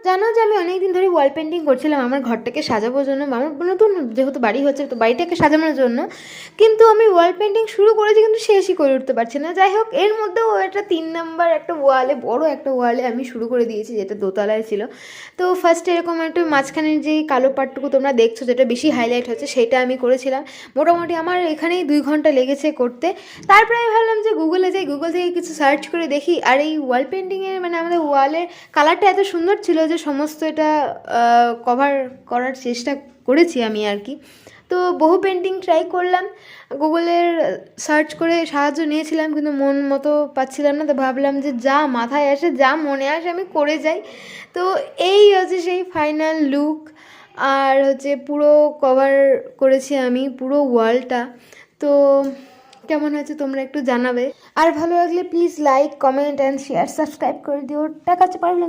জানো যে আমি অনেকদিন ধরে ওয়াল পেন্টিং করছিলাম আমার ঘরটাকে সাজানোর জন্য, আমার নতুন যেহেতু বাড়ি হচ্ছে তো বাড়িটাকে সাজানোর জন্য, কিন্তু আমি ওয়াল পেন্টিং শুরু করেছি কিন্তু শেষই করে উঠতে পারছি না। যাই হোক, এর মধ্যেও একটা 3 নম্বর একটা ওয়ালে, বড় একটা ওয়ালে আমি শুরু করে দিয়েছি, যেটা দোতলায় ছিল। তো ফার্স্টে এরকম একটা মাঝখানের যেই কালো পাটটুকু তোমরা দেখছো যেটা বেশি হাইলাইট হচ্ছে সেটা আমি করেছিলাম। মোটামুটি আমার এখানেই 2 ঘন্টা লেগেছে করতে। তারপরে আমি ভাবলাম যে গুগলে যাই, গুগল থেকে কিছু সার্চ করে দেখি। আর এই ওয়াল পেন্টিংয়ের মানে আমাদের ওয়ালের কালারটা এত সুন্দর ছিল যে সমস্ত এটা কভার করার চেষ্টা করেছি আমি আর কি। তো বহু পেন্টিং ট্রাই করলাম, গুগলের সার্চ করে সাহায্য নিয়েছিলাম, কিন্তু মন মতো পাচ্ছিলাম না। তো ভাবলাম যে যা মাথায় আসে, যা মনে আসে আমি করে যাই। তো এই হচ্ছে সেই ফাইনাল লুক। আর হচ্ছে পুরো কভার করেছি আমি পুরো ওয়ালটা। তো কেমন হয়েছে তোমরা একটু জানাবে। আর ভালো লাগলে please like, comment and share, subscribe করে দিও। টাকা আছে পারলে।